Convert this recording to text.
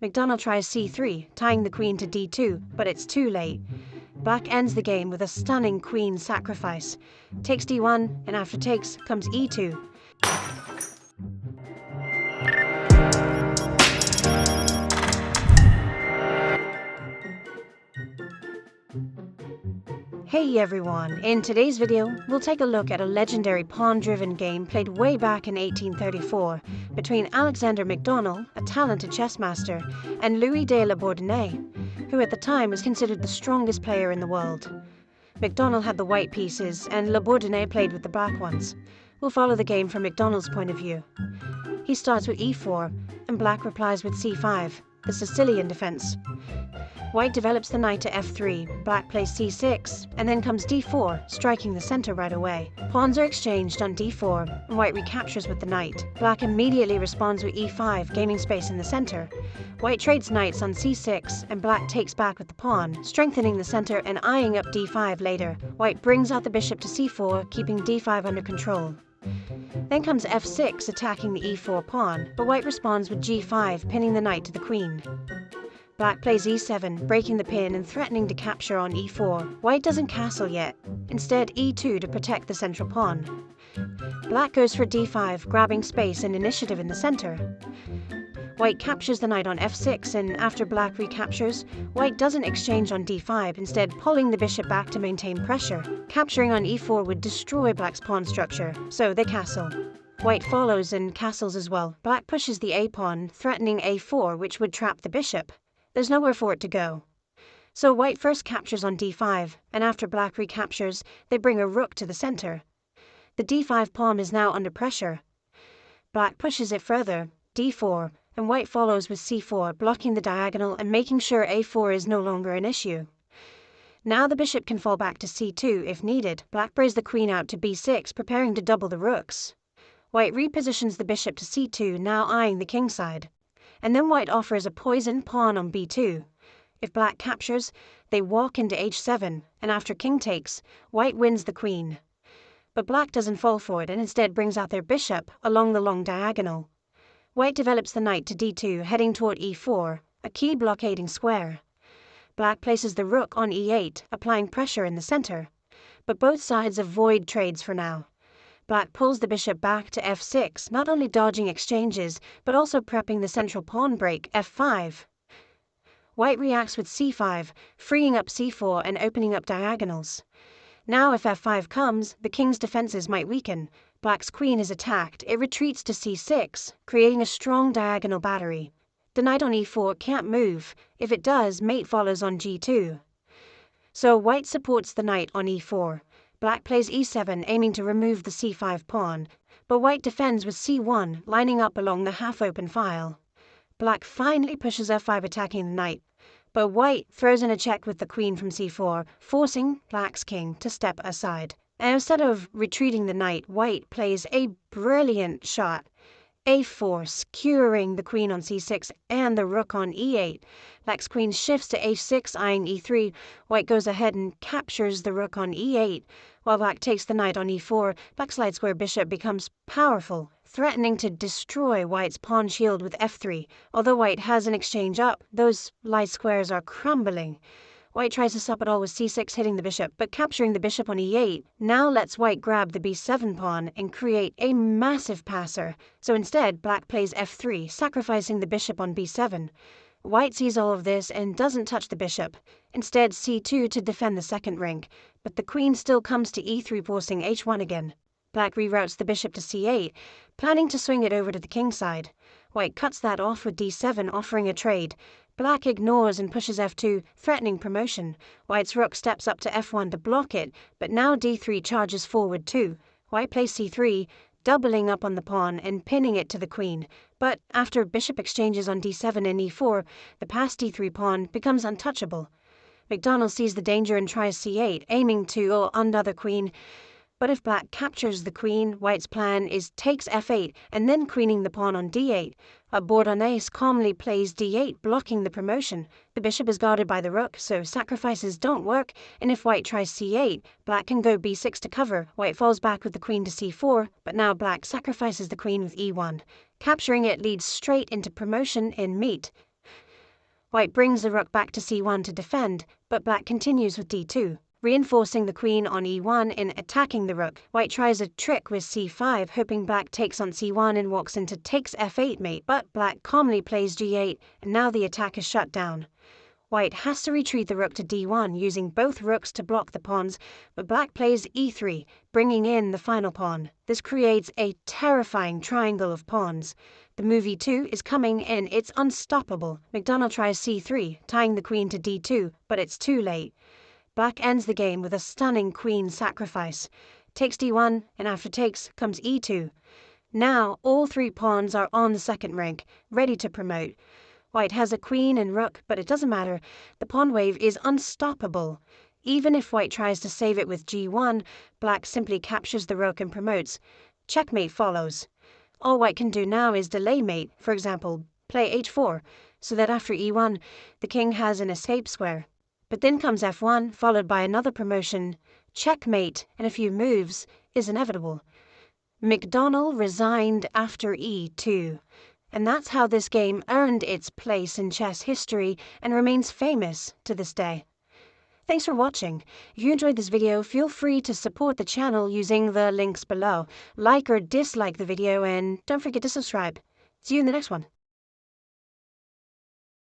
McDonald tries c3, tying the queen to d2, but it's too late. Black ends the game with a stunning queen sacrifice. Takes d1, and after takes comes e2. Hey everyone, in today's video, we'll take a look at a legendary pawn-driven game played way back in 1834 between Alexander McDonald, a talented chess master, and Louis de La Bourdonnais, who at the time was considered the strongest player in the world. McDonald had the white pieces, and La Bourdonnais played with the black ones. We'll follow the game from McDonald's point of view. He starts with e4, and black replies with c5, the Sicilian defense. White develops the knight to f3, black plays c6, and then comes d4, striking the center right away. Pawns are exchanged on d4, and white recaptures with the knight. Black immediately responds with e5, gaining space in the center. White trades knights on c6, and black takes back with the pawn, strengthening the center and eyeing up d5 later. White brings out the bishop to c4, keeping d5 under control. Then comes f6, attacking the e4 pawn, but white responds with g5, pinning the knight to the queen. Black plays e7, breaking the pin and threatening to capture on e4. White doesn't castle yet, instead e2 to protect the central pawn. Black goes for d5, grabbing space and initiative in the center. White captures the knight on f6, and after black recaptures, white doesn't exchange on d5, instead pulling the bishop back to maintain pressure. Capturing on e4 would destroy black's pawn structure, so they castle. White follows and castles as well. Black pushes the a-pawn, threatening a4, which would trap the bishop. There's nowhere for it to go. So white first captures on d5, and after black recaptures, they bring a rook to the center. The d5 pawn is now under pressure. Black pushes it further, d4, and white follows with c4, blocking the diagonal and making sure a4 is no longer an issue. Now the bishop can fall back to c2 if needed. Black brings the queen out to b6, preparing to double the rooks. White repositions the bishop to c2, now eyeing the kingside. And then white offers a poisoned pawn on b2. If black captures, they walk into h7, and after king takes, white wins the queen. But black doesn't fall for it and instead brings out their bishop along the long diagonal. White develops the knight to d2, heading toward e4, a key blockading square. Black places the rook on e8, applying pressure in the center. But both sides avoid trades for now. Black pulls the bishop back to f6, not only dodging exchanges, but also prepping the central pawn break, f5. White reacts with c5, freeing up c4 and opening up diagonals. Now if f5 comes, the king's defenses might weaken. Black's queen is attacked, it retreats to c6, creating a strong diagonal battery. The knight on e4 can't move. If it does, mate follows on g2. So white supports the knight on e4. Black plays e7, aiming to remove the c5 pawn, but white defends with c1, lining up along the half-open file. Black finally pushes f5, attacking the knight, but white throws in a check with the queen from c4, forcing black's king to step aside. And instead of retreating the knight, white plays a brilliant shot. a4, skewering the queen on c6 and the rook on e8. Black's queen shifts to h6, eyeing e3. White goes ahead and captures the rook on e8. While black takes the knight on e4, black's light square bishop becomes powerful, threatening to destroy white's pawn shield with f3. Although white has an exchange up, those light squares are crumbling. White tries to stop it all with c6, hitting the bishop, but capturing the bishop on e8 now lets white grab the b7 pawn and create a massive passer. So instead, black plays f3, sacrificing the bishop on b7. White sees all of this and doesn't touch the bishop, instead c2 to defend the second rank, but the queen still comes to e3, forcing h1 again. Black reroutes the bishop to c8, planning to swing it over to the kingside. White cuts that off with d7, offering a trade. Black ignores and pushes f2, threatening promotion. White's rook steps up to f1 to block it, but now d3 charges forward too. White plays c3, doubling up on the pawn and pinning it to the queen. But after bishop exchanges on d7 and e4, the passed d3 pawn becomes untouchable. McDonald sees the danger and tries c8, aiming to undo the queen. But if black captures the queen, white's plan is takes f8 and then queening the pawn on d8. Bourdonnais calmly plays d8, blocking the promotion. The bishop is guarded by the rook, so sacrifices don't work, and if white tries c8, black can go b6 to cover. White falls back with the queen to c4, but now black sacrifices the queen with e1. Capturing it leads straight into promotion in meat. White brings the rook back to c1 to defend, but black continues with d2, reinforcing the queen on e1 in attacking the rook. White tries a trick with c5, hoping black takes on c1 and walks into takes f8 mate, but black calmly plays g8, and now the attack is shut down. White has to retreat the rook to d1, using both rooks to block the pawns, but black plays e3, bringing in the final pawn. This creates a terrifying triangle of pawns. The move e2 is coming and it's unstoppable. Macdonald tries c3, tying the queen to d2, but it's too late. Black ends the game with a stunning queen sacrifice. Takes d1, and after takes comes e2. Now all three pawns are on the second rank, ready to promote. White has a queen and rook, but it doesn't matter. The pawn wave is unstoppable. Even if white tries to save it with g1, black simply captures the rook and promotes. Checkmate follows. All white can do now is delay mate, for example, play h4, so that after e1, the king has an escape square. But then comes f1, followed by another promotion. Checkmate and a few moves is inevitable. Macdonald resigned after e2. And that's how this game earned its place in chess history and remains famous to this day. Thanks for watching. If you enjoyed this video, feel free to support the channel using the links below. Like or dislike the video and don't forget to subscribe. See you in the next one.